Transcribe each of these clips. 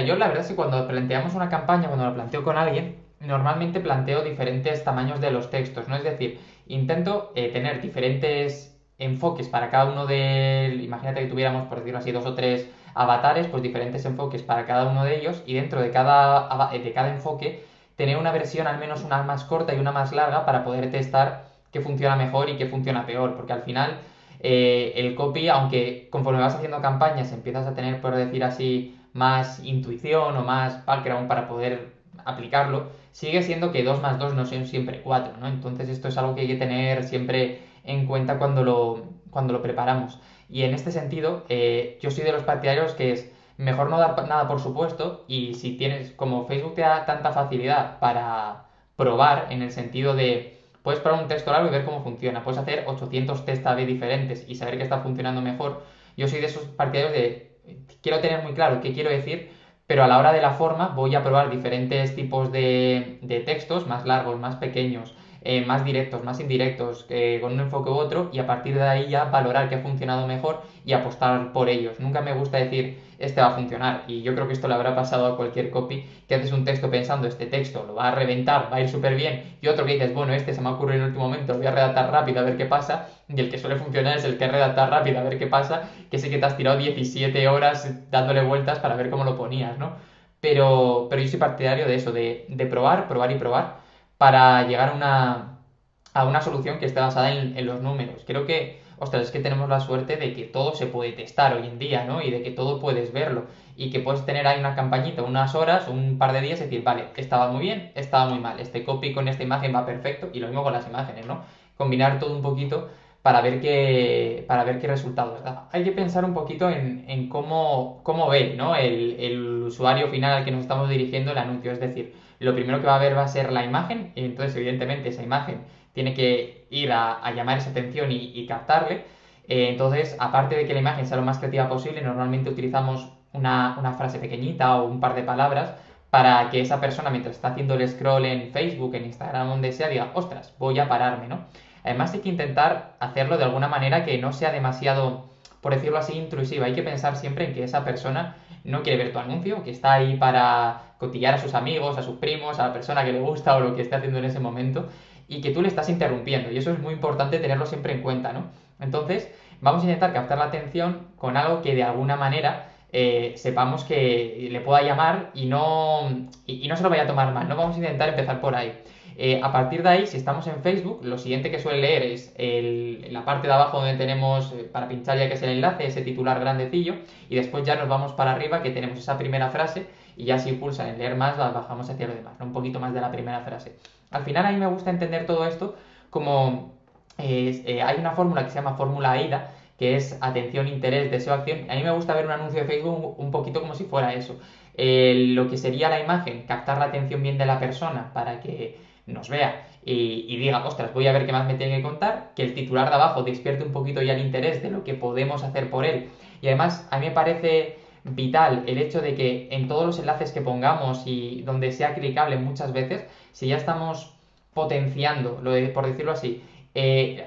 yo la verdad es que cuando planteamos una campaña, cuando la planteo con alguien, normalmente planteo diferentes tamaños de los textos, ¿no? Es decir, intento tener diferentes enfoques para cada uno de... Imagínate que tuviéramos, por decirlo así, dos o tres avatares, pues diferentes enfoques para cada uno de ellos y dentro de cada enfoque tener una versión, al menos una más corta y una más larga para poder testar qué funciona mejor y qué funciona peor, porque al final el copy, aunque conforme vas haciendo campañas empiezas a tener, por decir así, más intuición o más background para poder aplicarlo, sigue siendo que 2 más 2 no son siempre 4, ¿no? Entonces esto es algo que hay que tener siempre en cuenta cuando lo preparamos. Y en este sentido, yo soy de los partidarios que es mejor no dar nada por supuesto y si tienes, como Facebook te da tanta facilidad para probar en el sentido de puedes probar un texto largo y ver cómo funciona. Puedes hacer 800 test A/B diferentes y saber que está funcionando mejor. Yo soy de esos partidarios de quiero tener muy claro qué quiero decir, pero a la hora de la forma voy a probar diferentes tipos de textos, más largos, más pequeños, más directos, más indirectos, con un enfoque u otro, y a partir de ahí ya valorar qué ha funcionado mejor y apostar por ellos. Nunca me gusta decir este va a funcionar, y yo creo que esto le habrá pasado a cualquier copy, que haces un texto pensando este texto lo va a reventar, va a ir súper bien, y otro que dices, bueno, este se me ha ocurrido en el último momento, lo voy a redactar rápido a ver qué pasa, y el que suele funcionar es el que redactar rápido a ver qué pasa, que sé que te has tirado 17 horas dándole vueltas para ver cómo lo ponías, ¿no? Pero yo soy partidario de eso, de probar, probar y probar para llegar a una solución que esté basada en los números. Creo que, ostras, es que tenemos la suerte de que todo se puede testar hoy en día, ¿no? Y de que todo puedes verlo. Y que puedes tener ahí una campañita, unas horas, un par de días y decir, vale, estaba muy bien, estaba muy mal. Este copy con esta imagen va perfecto. Y lo mismo con las imágenes, ¿no? Combinar todo un poquito para ver qué resultados da. Hay que pensar un poquito en cómo ve, ¿no? el usuario final al que nos estamos dirigiendo el anuncio. Es decir, lo primero que va a ver va a ser la imagen, y entonces evidentemente esa imagen tiene que ir a llamar esa atención y captarle. Entonces, aparte de que la imagen sea lo más creativa posible, normalmente utilizamos una frase pequeñita o un par de palabras para que esa persona, mientras está haciendo el scroll en Facebook, en Instagram, donde sea, diga, ostras, voy a pararme, ¿no? Además hay que intentar hacerlo de alguna manera que no sea demasiado, por decirlo así, intrusiva. Hay que pensar siempre en que esa persona no quiere ver tu anuncio, que está ahí para cotillar a sus amigos, a sus primos, a la persona que le gusta o lo que esté haciendo en ese momento, y que tú le estás interrumpiendo. Y eso es muy importante tenerlo siempre en cuenta, ¿no? Entonces, vamos a intentar captar la atención con algo que de alguna manera sepamos que le pueda llamar y no se lo vaya a tomar mal. No vamos a intentar empezar por ahí. A partir de ahí, si estamos en Facebook, lo siguiente que suele leer es la parte de abajo donde tenemos para pinchar ya que es el enlace, ese titular grandecillo, y después ya nos vamos para arriba que tenemos esa primera frase y ya si pulsan en leer más, bajamos hacia lo demás, ¿no? Un poquito más de la primera frase. Al final a mí me gusta entender todo esto como hay una fórmula que se llama fórmula AIDA, que es atención, interés, deseo, acción. A mí me gusta ver un anuncio de Facebook un poquito como si fuera eso. Lo que sería la imagen, captar la atención bien de la persona para que nos vea y diga, ostras, voy a ver qué más me tiene que contar, que el titular de abajo despierte un poquito ya el interés de lo que podemos hacer por él. Y además, a mí me parece vital el hecho de que en todos los enlaces que pongamos y donde sea clicable muchas veces, si ya estamos potenciando, por decirlo así,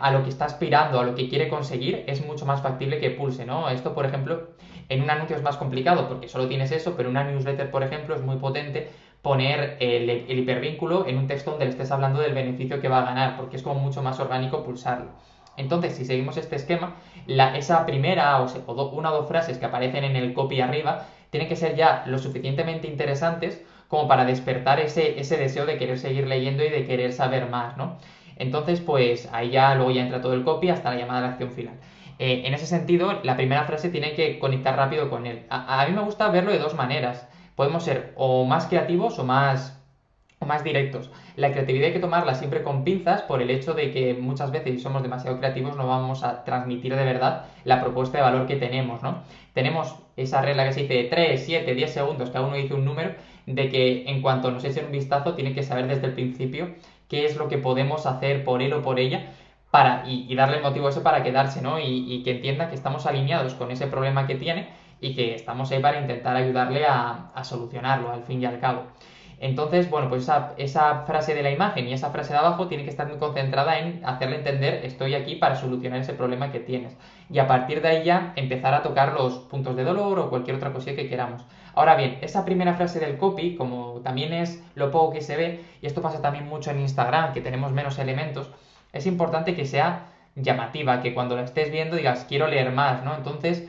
a lo que está aspirando, a lo que quiere conseguir, es mucho más factible que pulse, ¿no? Esto, por ejemplo, en un anuncio es más complicado porque solo tienes eso, pero en una newsletter, por ejemplo, es muy potente poner el hipervínculo en un texto donde le estés hablando del beneficio que va a ganar, porque es como mucho más orgánico pulsarlo. Entonces, si seguimos este esquema, esa primera una o dos frases que aparecen en el copy arriba tienen que ser ya lo suficientemente interesantes como para despertar ese deseo de querer seguir leyendo y de querer saber más, ¿no? Entonces, pues ahí ya luego ya entra todo el copy hasta la llamada a la acción final. En ese sentido, la primera frase tiene que conectar rápido con él. A mí me gusta verlo de dos maneras. Podemos ser o más creativos o más directos. La creatividad hay que tomarla siempre con pinzas por el hecho de que muchas veces si somos demasiado creativos no vamos a transmitir de verdad la propuesta de valor que tenemos, ¿no? Tenemos esa regla que se dice de 3, 7, 10 segundos, cada uno dice un número, de que en cuanto nos echen un vistazo tienen que saber desde el principio qué es lo que podemos hacer por él o por ella y darle el motivo ese para quedarse, ¿no? Y que entienda que estamos alineados con ese problema que tiene y que estamos ahí para intentar ayudarle a solucionarlo al fin y al cabo. Entonces, bueno, pues esa frase de la imagen y esa frase de abajo tiene que estar muy concentrada en hacerle entender estoy aquí para solucionar ese problema que tienes. Y a partir de ahí ya empezar a tocar los puntos de dolor o cualquier otra cosilla que queramos. Ahora bien, esa primera frase del copy, como también es lo poco que se ve, y esto pasa también mucho en Instagram, que tenemos menos elementos, es importante que sea llamativa, que cuando la estés viendo digas quiero leer más, ¿no? Entonces,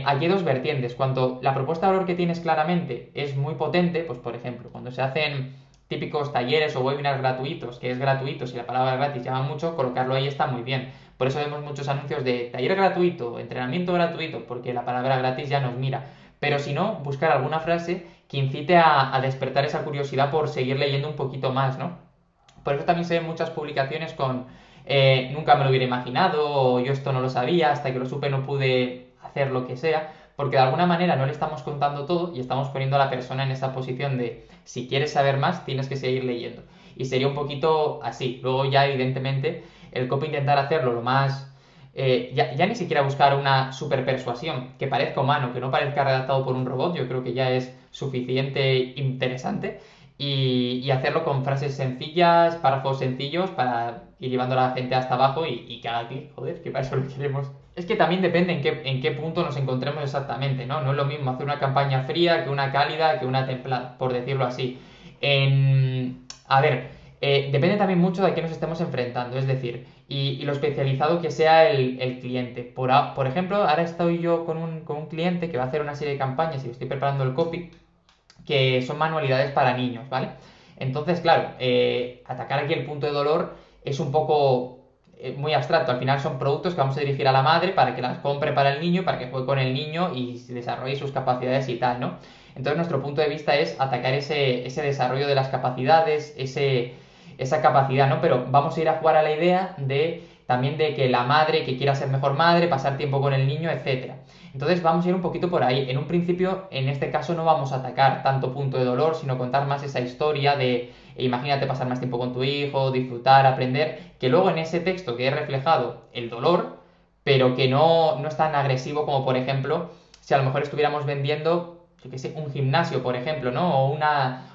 aquí hay dos vertientes. Cuando la propuesta de valor que tienes claramente es muy potente, pues por ejemplo, cuando se hacen típicos talleres o webinars gratuitos, que es gratuito, si la palabra gratis llama mucho, colocarlo ahí está muy bien. Por eso vemos muchos anuncios de taller gratuito, entrenamiento gratuito, porque la palabra gratis ya nos mira. Pero si no, buscar alguna frase que incite a despertar esa curiosidad por seguir leyendo un poquito más, ¿no? Por eso también se ven muchas publicaciones con nunca me lo hubiera imaginado, o yo esto no lo sabía, hasta que lo supe no pude hacer lo que sea, porque de alguna manera no le estamos contando todo y estamos poniendo a la persona en esa posición de si quieres saber más, tienes que seguir leyendo. Y sería un poquito así. Luego ya, evidentemente, el copy intentar hacerlo lo más... ya ni siquiera buscar una super persuasión que parezca humano, que no parezca redactado por un robot, yo creo que ya es suficiente interesante y hacerlo con frases sencillas, párrafos sencillos para ir llevando a la gente hasta abajo y que haga clic, joder, que para eso lo queremos. Es que también depende en qué punto nos encontremos exactamente, ¿no? No es lo mismo hacer una campaña fría que una cálida, que una templada, por decirlo así. A ver, depende también mucho de a qué nos estemos enfrentando, es decir, y lo especializado que sea el cliente. Por ejemplo, ahora estoy yo con un cliente que va a hacer una serie de campañas y estoy preparando el copy que son manualidades para niños, ¿vale? Entonces, claro, atacar aquí el punto de dolor es un poco muy abstracto. Al final son productos que vamos a dirigir a la madre para que las compre para el niño, para que juegue con el niño y desarrolle sus capacidades y tal, ¿no? Entonces, nuestro punto de vista es atacar ese desarrollo de las capacidades, esa capacidad, ¿no? Pero vamos a ir a jugar a la idea de también de que la madre que quiera ser mejor madre, pasar tiempo con el niño, etcétera. Entonces vamos a ir un poquito por ahí. En un principio, en este caso, no vamos a atacar tanto punto de dolor, sino contar más esa historia de imagínate pasar más tiempo con tu hijo, disfrutar, aprender, que luego en ese texto quede reflejado el dolor, pero que no es tan agresivo como, por ejemplo, si a lo mejor estuviéramos vendiendo, yo qué sé, un gimnasio, por ejemplo, ¿no? O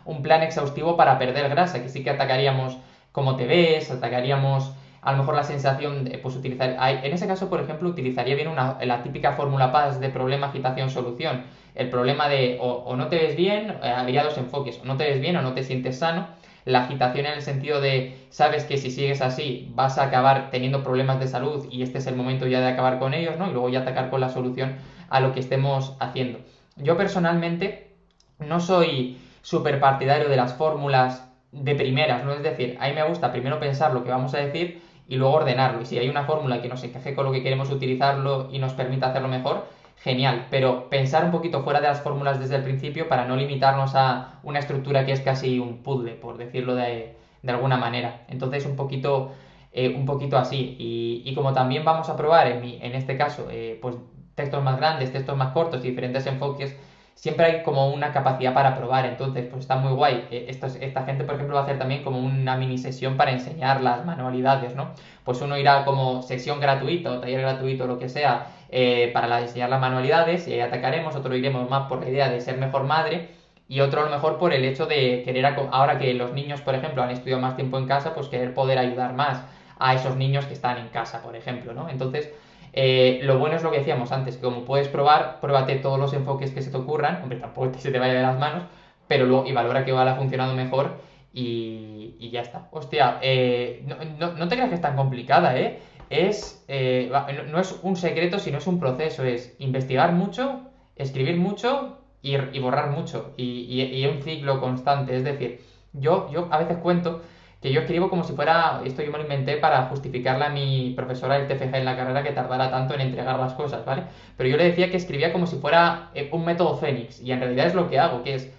un plan exhaustivo para perder grasa, que sí que atacaríamos cómo te ves, atacaríamos a lo mejor la sensación de pues utilizar en ese caso por ejemplo utilizaría bien la típica fórmula PAS de problema agitación solución el problema de o no te ves bien habría dos enfoques o no te ves bien o no te sientes sano la agitación en el sentido de sabes que si sigues así vas a acabar teniendo problemas de salud y este es el momento ya de acabar con ellos, ¿no? Y luego ya atacar con la solución a lo que estemos haciendo. Yo personalmente no soy súper partidario de las fórmulas de primeras, ¿no? Es decir, a mí me gusta primero pensar lo que vamos a decir y luego ordenarlo. Y si hay una fórmula que nos encaje con lo que queremos utilizarlo y nos permita hacerlo mejor, genial. Pero pensar un poquito fuera de las fórmulas desde el principio para no limitarnos a una estructura que es casi un puzzle, por decirlo de alguna manera. Entonces, un poquito así. Y como también vamos a probar en este caso, pues textos más grandes, textos más cortos y diferentes enfoques, siempre hay como una capacidad para probar, entonces pues está muy guay. Esta gente, por ejemplo, va a hacer también como una mini sesión para enseñar las manualidades, ¿no? Pues uno irá como sesión gratuita o taller gratuito, lo que sea, para enseñar las manualidades y ahí atacaremos, otro iremos más por la idea de ser mejor madre y otro a lo mejor por el hecho de querer, ahora que los niños, por ejemplo, han estudiado más tiempo en casa, pues querer poder ayudar más a esos niños que están en casa, por ejemplo, ¿no? Entonces, lo bueno es lo que decíamos antes, que como puedes probar, pruébate todos los enfoques que se te ocurran, hombre, tampoco se te vaya de las manos, pero luego y valora que igual ha funcionado mejor y ya está. Hostia, no te creas que es tan complicada, ¿eh? No es un secreto, sino es un proceso, es investigar mucho, escribir mucho y borrar mucho, y un ciclo constante, es decir, yo a veces cuento que yo escribo como si fuera, esto yo me lo inventé para justificarle a mi profesora del TFG en la carrera que tardara tanto en entregar las cosas, ¿vale? Pero yo le decía que escribía como si fuera un método Fénix, y en realidad es lo que hago, que es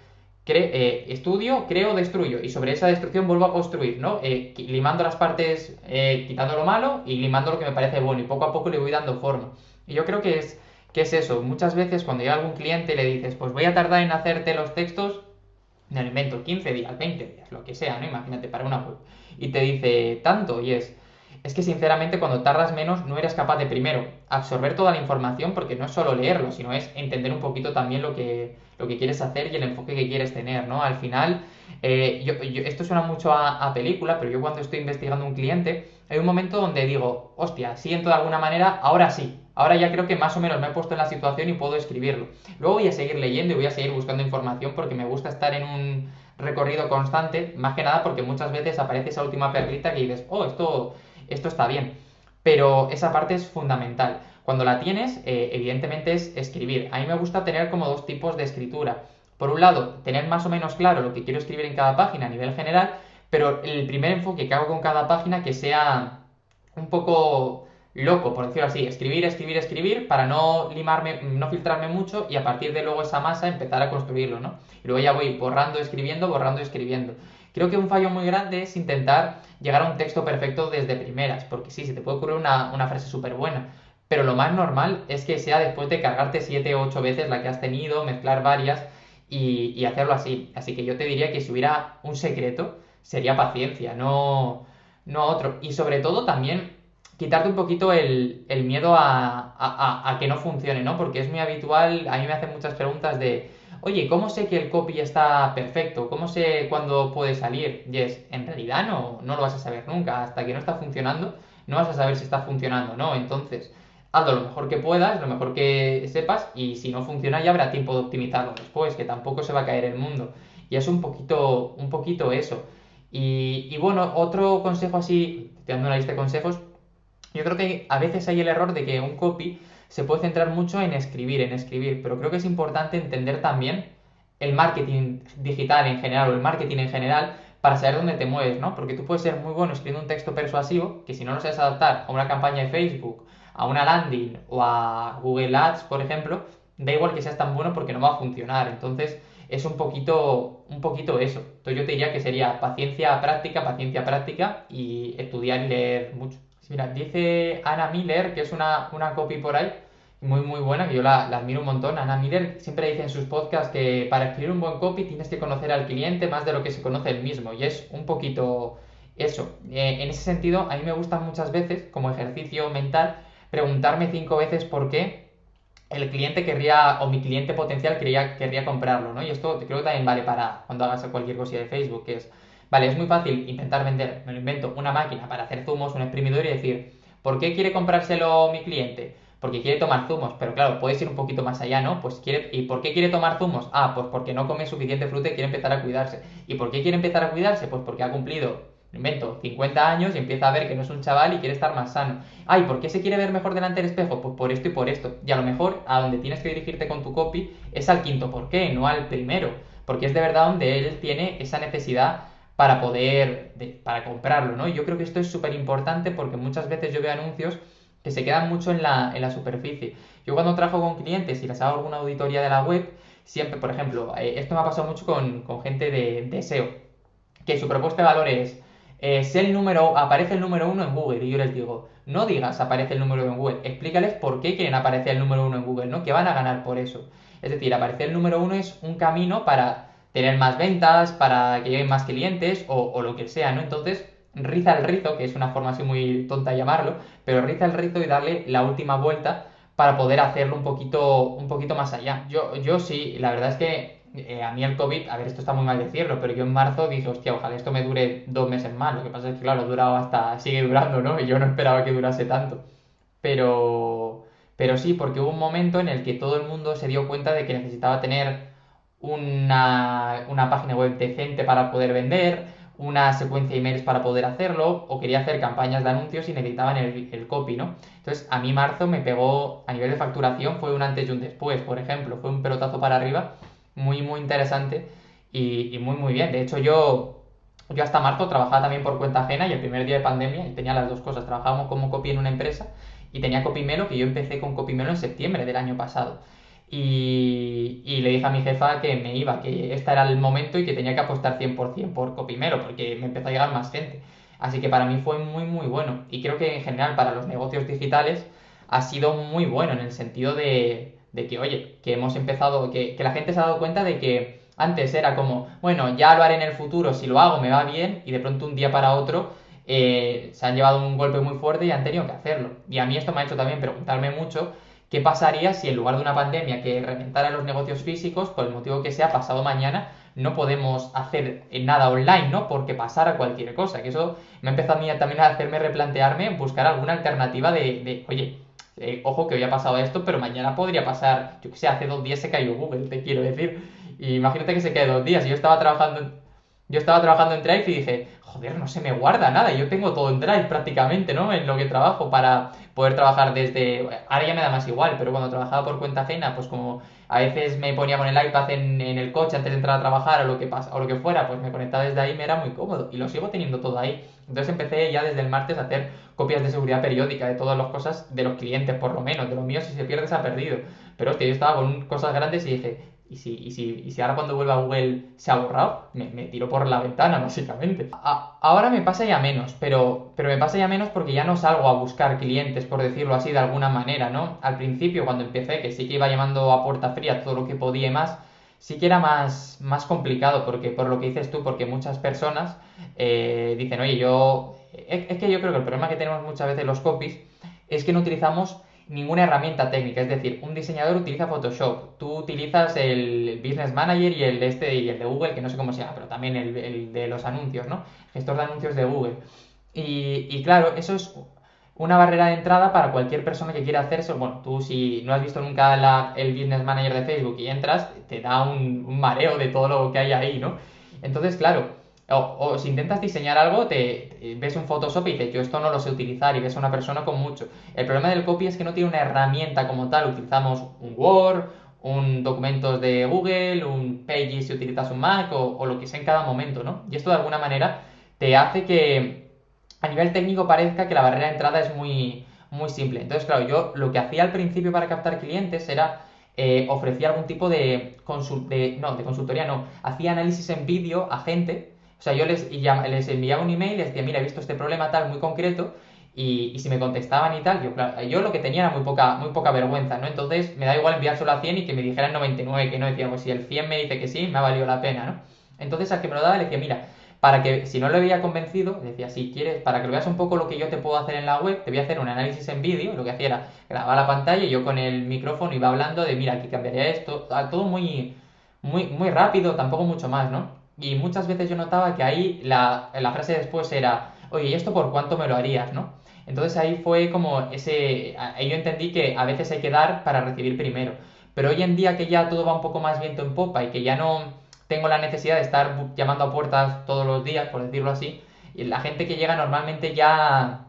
estudio, creo, destruyo, y sobre esa destrucción vuelvo a construir, ¿no? Limando las partes, quitando lo malo y limando lo que me parece bueno, y poco a poco le voy dando forma. Y yo creo que es eso, muchas veces cuando llega algún cliente le dices, pues voy a tardar en hacerte los textos, me lo invento, 15 días, 20 días, lo que sea, ¿no? Imagínate, para una web. Y te dice tanto, y es es que sinceramente cuando tardas menos no eres capaz de primero absorber toda la información, porque no es solo leerlo, sino es entender un poquito también lo que quieres hacer y el enfoque que quieres tener, ¿no? Al final, esto suena mucho a película, pero yo cuando estoy investigando un cliente, hay un momento donde digo, hostia, siento de alguna manera, ahora sí, ahora ya creo que más o menos me he puesto en la situación y puedo escribirlo. Luego voy a seguir leyendo y voy a seguir buscando información porque me gusta estar en un recorrido constante, más que nada porque muchas veces aparece esa última perlita que dices, oh, esto está bien. Pero esa parte es fundamental. Cuando la tienes, evidentemente es escribir. A mí me gusta tener como dos tipos de escritura. Por un lado, tener más o menos claro lo que quiero escribir en cada página a nivel general, pero el primer enfoque que hago con cada página que sea un poco loco, por decirlo así, escribir, escribir, escribir, para no limarme, no filtrarme mucho y a partir de luego esa masa empezar a construirlo, ¿no? Y luego ya voy borrando, escribiendo, borrando, escribiendo. Creo que un fallo muy grande es intentar llegar a un texto perfecto desde primeras, porque sí, se te puede ocurrir una frase súper buena, pero lo más normal es que sea después de cargarte 7 o 8 veces la que has tenido, mezclar varias y hacerlo así. Así que yo te diría que si hubiera un secreto, sería paciencia, no otro. Y sobre todo también quitarte un poquito el miedo a que no funcione, ¿no? Porque es muy habitual, a mí me hacen muchas preguntas de, oye, ¿cómo sé que el copy está perfecto? ¿Cómo sé cuándo puede salir? Y es, en realidad no lo vas a saber nunca. Hasta que no está funcionando, no vas a saber si está funcionando o no. Entonces, hazlo lo mejor que puedas, lo mejor que sepas, y si no funciona ya habrá tiempo de optimizarlo después, que tampoco se va a caer el mundo. Y es un poquito eso. Y bueno, otro consejo así, te dando una lista de consejos, yo creo que a veces hay el error de que un copy se puede centrar mucho en escribir, pero creo que es importante entender también el marketing digital en general o el marketing en general para saber dónde te mueves, ¿no? Porque tú puedes ser muy bueno escribiendo un texto persuasivo que si no lo sabes adaptar a una campaña de Facebook, a una landing o a Google Ads, por ejemplo, da igual que seas tan bueno porque no va a funcionar. Entonces es un poquito eso. Entonces yo te diría que sería paciencia práctica y estudiar y leer mucho. Sí, mira, dice Anna Miller, que es una copy por ahí, muy muy buena, que yo la admiro un montón. Anna Miller siempre dice en sus podcasts que para escribir un buen copy tienes que conocer al cliente más de lo que se conoce él mismo. Y es un poquito eso. En ese sentido, a mí me gusta muchas veces, como ejercicio mental, preguntarme 5 veces por qué el cliente querría, o mi cliente potencial querría comprarlo, ¿no? Y esto creo que también vale para cuando hagas cualquier cosilla de Facebook, que es, vale, es muy fácil intentar vender, me lo invento, una máquina para hacer zumos, un exprimidor y decir, ¿por qué quiere comprárselo mi cliente? Porque quiere tomar zumos, pero claro, puedes ir un poquito más allá, ¿no? Pues ¿y por qué quiere tomar zumos? Ah, pues porque no come suficiente fruta y quiere empezar a cuidarse. ¿Y por qué quiere empezar a cuidarse? Pues porque ha cumplido, me invento, 50 años y empieza a ver que no es un chaval y quiere estar más sano. Ay, ¿por qué se quiere ver mejor delante del espejo? Pues por esto y por esto. Y a lo mejor a donde tienes que dirigirte con tu copy es al quinto por qué, no al primero. Porque es de verdad donde él tiene esa necesidad para comprarlo, ¿no? Y yo creo que esto es súper importante porque muchas veces yo veo anuncios que se quedan mucho en la superficie. Yo cuando trabajo con clientes y les hago alguna auditoría de la web, siempre, por ejemplo, esto me ha pasado mucho con gente de SEO, que su propuesta de valor es, aparece el número uno en Google, y yo les digo, no digas aparece el número uno en Google, explícales por qué quieren aparecer el número uno en Google, ¿no? ¿Qué van a ganar por eso? Es decir, aparecer el número uno es un camino para tener más ventas, para que lleguen más clientes o lo que sea, ¿no? Entonces, riza el rizo, que es una forma así muy tonta de llamarlo, pero riza el rizo y darle la última vuelta para poder hacerlo un poquito más allá. Yo sí, la verdad es que a mí el COVID, a ver, esto está muy mal decirlo, pero yo en marzo dije, hostia, ojalá esto me dure 2 meses más. Lo que pasa es que, claro, ha durado sigue durando, ¿no? Y yo no esperaba que durase tanto. Pero, pero sí, porque hubo un momento en el que todo el mundo se dio cuenta de que necesitaba tener una página web decente para poder vender, una secuencia de emails para poder hacerlo, o quería hacer campañas de anuncios y necesitaban el copy, ¿no? Entonces, a mí marzo me pegó, a nivel de facturación, fue un antes y un después, por ejemplo, fue un pelotazo para arriba, muy, muy interesante y muy, muy bien. De hecho, yo hasta marzo trabajaba también por cuenta ajena y el primer día de pandemia y tenía las dos cosas. Trabajábamos como copy en una empresa y tenía Copymelo, que yo empecé con Copymelo en septiembre del año pasado. Y le dije a mi jefa que me iba, que este era el momento y que tenía que apostar 100% por Copymelo, porque me empezó a llegar más gente. Así que para mí fue muy, muy bueno. Y creo que en general para los negocios digitales ha sido muy bueno en el sentido de que, oye, que hemos empezado, que la gente se ha dado cuenta de que antes era como, bueno, ya lo haré en el futuro, si lo hago me va bien, y de pronto un día para otro se han llevado un golpe muy fuerte y han tenido que hacerlo. Y a mí esto me ha hecho también preguntarme mucho qué pasaría si en lugar de una pandemia que reventara los negocios físicos, por el motivo que sea, pasado mañana no podemos hacer nada online, ¿no? Porque pasara cualquier cosa. Que eso me ha empezado a mí también a hacerme replantearme, buscar alguna alternativa oye, ojo que hoy ha pasado esto, pero mañana podría pasar, yo que sé, hace 2 días se cayó Google, te quiero decir. Y imagínate que se cae 2 días y yo estaba trabajando en Drive y dije, joder, no se me guarda nada. Yo tengo todo en Drive prácticamente, ¿no? En lo que trabajo para poder trabajar desde... Ahora ya me da más igual, pero cuando trabajaba por cuenta ajena, pues como a veces me ponía con el iPad en el coche antes de entrar a trabajar o lo que fuera, pues me conectaba desde ahí, me era muy cómodo y lo sigo teniendo todo ahí. Entonces empecé ya desde el martes a hacer copias de seguridad periódica de todas las cosas de los clientes, por lo menos. De los míos, si se pierde, se ha perdido. Pero hostia, yo estaba con cosas grandes y dije, ¿y si ahora cuando vuelva a Google se ha borrado? Me tiro por la ventana, básicamente. Ahora me pasa ya menos, pero me pasa ya menos porque ya no salgo a buscar clientes, por decirlo así, de alguna manera, ¿no? Al principio, cuando empecé, que sí que iba llamando a puerta fría todo lo que podía y más, sí que era más complicado, porque por lo que dices tú, porque muchas personas dicen, oye, Es que yo creo que el problema que tenemos muchas veces los copies es que no utilizamos ninguna herramienta técnica. Es decir, un diseñador utiliza Photoshop, tú utilizas el Business Manager y el de Google, que no sé cómo se llama, pero también el de los anuncios, ¿no? Gestor de anuncios de Google. Y claro, eso es una barrera de entrada para cualquier persona que quiera hacer eso. Bueno, tú si no has visto nunca el Business Manager de Facebook y entras, te da un mareo de todo lo que hay ahí, ¿no? Entonces, claro, o si intentas diseñar algo, te ves un Photoshop y dices, yo esto no lo sé utilizar y ves a una persona con mucho. El problema del copy es que no tiene una herramienta como tal. Utilizamos un Word, un documentos de Google, un Pages si utilizas un Mac o lo que sea en cada momento, ¿no? Y esto de alguna manera te hace que a nivel técnico parezca que la barrera de entrada es muy simple. Entonces, claro, yo lo que hacía al principio para captar clientes era ofrecía algún tipo de consultoría, no, hacía análisis en vídeo a gente. O sea, yo les enviaba un email, les decía, mira, he visto este problema tal, muy concreto, y si me contestaban y tal, claro, yo lo que tenía era muy poca vergüenza, ¿no? Entonces me da igual enviárselo a 100 y que me dijeran 99, que no decía, pues si el 100 me dice que sí, me ha valido la pena, ¿no? Entonces al que me lo daba le decía, mira, para que si no lo había convencido, decía, si quieres, para que lo veas un poco lo que yo te puedo hacer en la web, te voy a hacer un análisis en vídeo, lo que hacía era grabar la pantalla y yo con el micrófono iba hablando de, mira, aquí cambiaría esto, todo muy rápido, tampoco mucho más, ¿no? Y muchas veces yo notaba que ahí la frase después era, oye, ¿y esto por cuánto me lo harías, no? Entonces ahí fue como ahí yo entendí que a veces hay que dar para recibir primero. Pero hoy en día que ya todo va un poco más viento en popa y que ya no tengo la necesidad de estar llamando a puertas todos los días, por decirlo así, y la gente que llega normalmente ya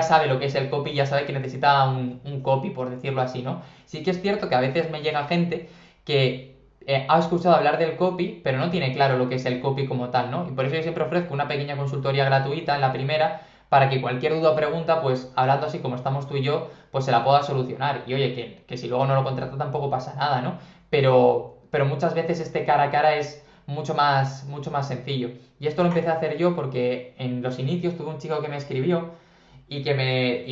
sabe lo que es el copy, ya sabe que necesita un copy, por decirlo así, ¿no? Sí que es cierto que a veces me llega gente que ha escuchado hablar del copy, pero no tiene claro lo que es el copy como tal, ¿no? Y por eso yo siempre ofrezco una pequeña consultoría gratuita en la primera, para que cualquier duda o pregunta, pues hablando así como estamos tú y yo, pues se la pueda solucionar. Y oye, que si luego no lo contrata tampoco pasa nada, ¿no? Pero muchas veces este cara a cara es mucho más sencillo. Y esto lo empecé a hacer yo porque en los inicios tuve un chico que me escribió y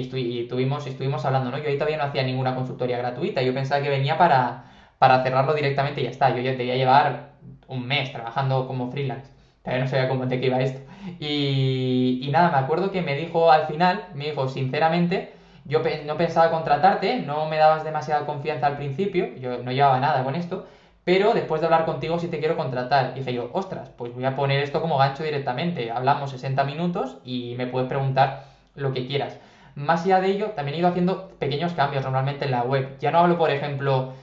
estuvimos hablando, ¿no? Yo ahí todavía no hacía ninguna consultoría gratuita, yo pensaba que venía para cerrarlo directamente y ya está. Yo ya debía llevar un mes trabajando como freelance, todavía no sabía cómo de qué iba esto. Y nada, me acuerdo que me dijo al final, me dijo, sinceramente, yo no pensaba contratarte, no me dabas demasiada confianza al principio, yo no llevaba nada con esto, pero después de hablar contigo sí te quiero contratar. Y dije yo, ostras, pues voy a poner esto como gancho directamente. Hablamos 60 minutos y me puedes preguntar lo que quieras. Más allá de ello, también he ido haciendo pequeños cambios normalmente en la web. Ya no hablo, por ejemplo,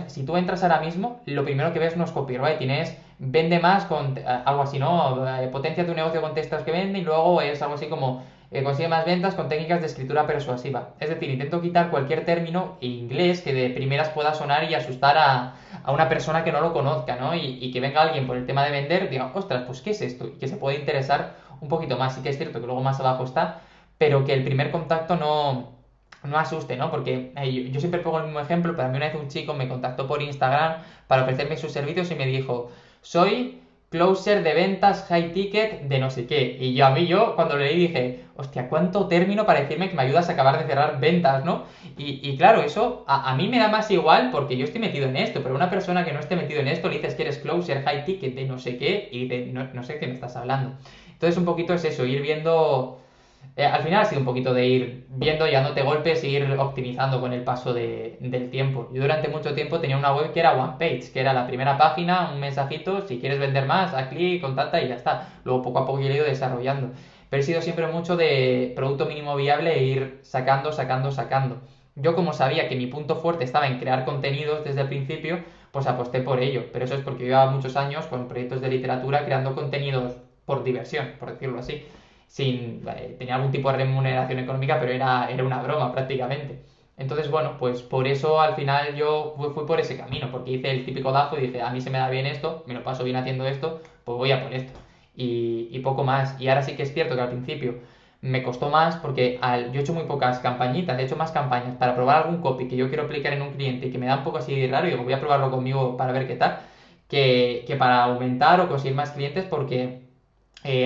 si tú entras ahora mismo, lo primero que ves no es copywriting, es vende más con algo así, ¿no? Potencia tu negocio con textos que venden y luego es algo así como consigue más ventas con técnicas de escritura persuasiva. Es decir, intento quitar cualquier término inglés que de primeras pueda sonar y asustar a una persona que no lo conozca, ¿no? Y que venga alguien por el tema de vender, diga, ostras, pues ¿qué es esto? Y que se puede interesar un poquito más. Sí que es cierto que luego más abajo está, pero que el primer contacto no asuste, ¿no? Porque yo siempre pongo el mismo ejemplo, pero a mí una vez un chico me contactó por Instagram para ofrecerme sus servicios y me dijo, soy closer de ventas, high ticket, de no sé qué. Y yo cuando lo leí dije, hostia, ¿cuánto término para decirme que me ayudas a acabar de cerrar ventas, ¿no? Y claro, eso a mí me da más igual porque yo estoy metido en esto, pero una persona que no esté metido en esto le dices que eres closer, high ticket, de no sé qué, y de no sé qué me estás hablando. Entonces un poquito es eso, ir viendo al final ha sido un poquito de ir viendo y dándote golpes e ir optimizando con el paso del tiempo. Yo durante mucho tiempo tenía una web que era one page, que era la primera página, un mensajito, si quieres vender más, haz clic, contacta y ya está. Luego poco a poco he ido desarrollando. Pero he sido siempre mucho de producto mínimo viable e ir sacando. Yo como sabía que mi punto fuerte estaba en crear contenidos desde el principio, pues aposté por ello. Pero eso es porque llevaba muchos años con proyectos de literatura creando contenidos por diversión, por decirlo así tenía algún tipo de remuneración económica, pero era una broma prácticamente. Entonces, bueno, pues por eso al final yo fui por ese camino, porque hice el típico DAFO y dije, a mí se me da bien esto, me lo paso bien haciendo esto, pues voy a por esto. Y poco más. Y ahora sí que es cierto que al principio me costó más porque yo he hecho muy pocas campañitas, he hecho más campañas para probar algún copy que yo quiero aplicar en un cliente y que me da un poco así raro y digo, voy a probarlo conmigo para ver qué tal, que para aumentar o conseguir más clientes porque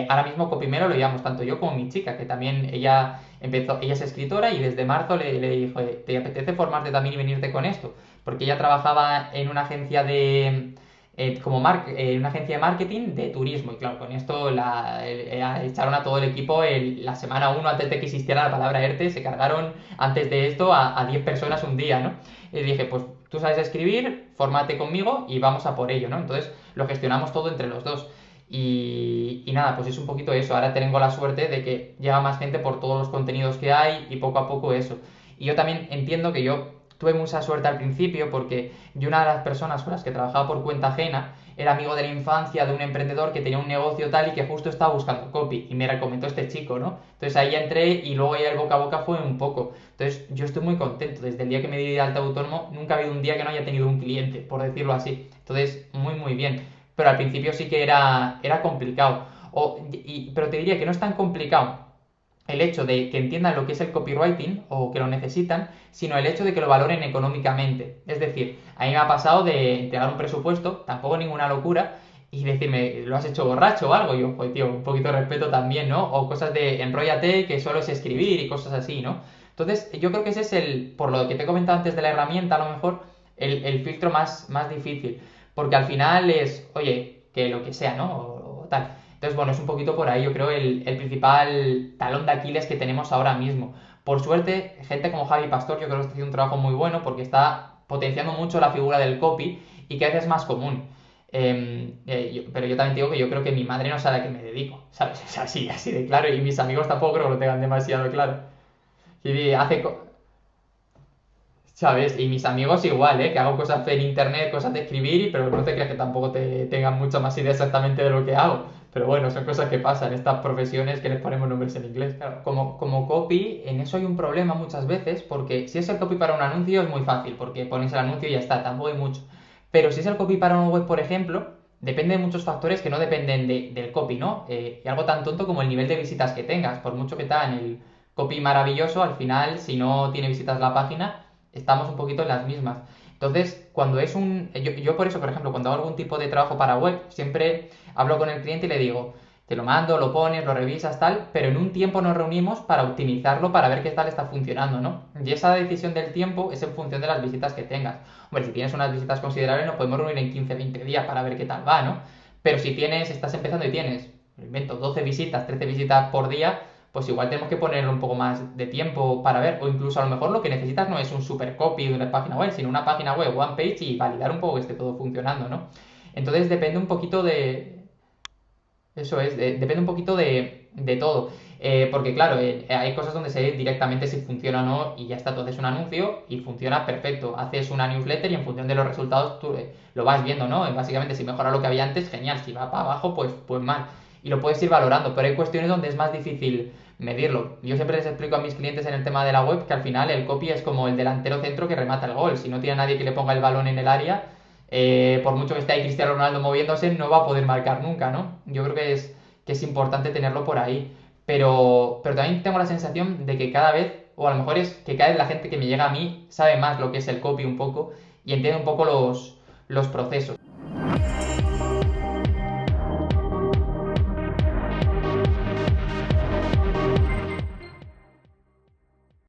ahora mismo Copimero lo llevamos tanto yo como mi chica, que también ella es escritora y desde marzo le dijo, ¿te apetece formarte también y venirte con esto? Porque ella trabajaba en una agencia una agencia de marketing de turismo y claro, con esto echaron a todo el equipo la semana uno antes de que existiera la palabra ERTE, se cargaron antes de esto a 10 personas un día, ¿no? Y dije, pues tú sabes escribir, fórmate conmigo y vamos a por ello, ¿no? Entonces lo gestionamos todo entre los dos. Y nada, pues es un poquito eso. Ahora tengo la suerte de que llega más gente por todos los contenidos que hay y poco a poco eso. Y yo también entiendo que yo tuve mucha suerte al principio porque yo una de las personas con las que trabajaba por cuenta ajena era amigo de la infancia de un emprendedor que tenía un negocio tal y que justo estaba buscando copy y me recomendó este chico, ¿no? Entonces ahí entré y luego ya el boca a boca fue un poco. Entonces yo estoy muy contento. Desde el día que me di de alta autónomo nunca ha habido un día que no haya tenido un cliente, por decirlo así. Entonces muy bien, pero al principio sí que era complicado. Pero te diría que no es tan complicado el hecho de que entiendan lo que es el copywriting o que lo necesitan, sino el hecho de que lo valoren económicamente. Es decir, a mí me ha pasado de entregar un presupuesto, tampoco ninguna locura, y decirme, ¿lo has hecho borracho o algo? Y yo, pues tío, un poquito de respeto también, ¿no? O cosas de enróllate, que solo es escribir y cosas así, ¿no? Entonces, yo creo que ese es por lo que te he comentado antes de la herramienta, a lo mejor, el filtro más difícil. Porque al final es, oye, que lo que sea, ¿no? O tal. Entonces, bueno, es un poquito por ahí, yo creo, el principal talón de Aquiles que tenemos ahora mismo. Por suerte, gente como Javi Pastor, yo creo que está haciendo un trabajo muy bueno porque está potenciando mucho la figura del copy y que a veces es más común. Pero yo también digo que yo creo que mi madre no sabe a qué me dedico, ¿sabes? Es así de claro y mis amigos tampoco creo que lo tengan demasiado claro. Y ¿sabes? Y mis amigos igual, ¿eh? Que hago cosas en internet, cosas de escribir, pero no te creas que tampoco tengan mucha más idea exactamente de lo que hago. Pero bueno, son cosas que pasan, estas profesiones que les ponemos nombres en inglés. Claro, como copy, en eso hay un problema muchas veces, porque si es el copy para un anuncio es muy fácil, porque pones el anuncio y ya está, tampoco hay mucho. Pero si es el copy para una web, por ejemplo, depende de muchos factores que no dependen del copy, ¿no? Y algo tan tonto como el nivel de visitas que tengas. Por mucho que te hagan el copy maravilloso, al final, si no tiene visitas la página, estamos un poquito en las mismas. Entonces, cuando es yo por eso, por ejemplo, cuando hago algún tipo de trabajo para web, siempre hablo con el cliente y le digo, te lo mando, lo pones, lo revisas, tal, pero en un tiempo nos reunimos para optimizarlo, para ver qué tal está funcionando, ¿no? Y esa decisión del tiempo es en función de las visitas que tengas. Hombre, si tienes unas visitas considerables, nos podemos reunir en 15, 20 días para ver qué tal va, ¿no? Pero si estás empezando y tienes, me invento, 12 visitas, 13 visitas por día, pues igual tenemos que ponerle un poco más de tiempo para ver, o incluso a lo mejor lo que necesitas no es un super copy de una página web, sino una página web, one page y validar un poco que esté todo funcionando, ¿no? Entonces depende un poquito depende un poquito de todo. Porque claro, hay cosas donde se ve directamente si funciona o no y ya está, tú haces un anuncio y funciona perfecto. Haces una newsletter y en función de los resultados tú lo vas viendo, ¿no? Básicamente si mejora lo que había antes, genial. Si va para abajo, pues mal. Y lo puedes ir valorando, pero hay cuestiones donde es más difícil medirlo. Yo siempre les explico a mis clientes en el tema de la web que al final el copy es como el delantero centro que remata el gol. Si no tiene nadie que le ponga el balón en el área, por mucho que esté ahí Cristiano Ronaldo moviéndose, no va a poder marcar nunca, ¿no? Yo creo que es importante tenerlo por ahí. Pero también tengo la sensación de que cada vez, o a lo mejor es que cada vez la gente que me llega a mí sabe más lo que es el copy un poco y entiende un poco los procesos.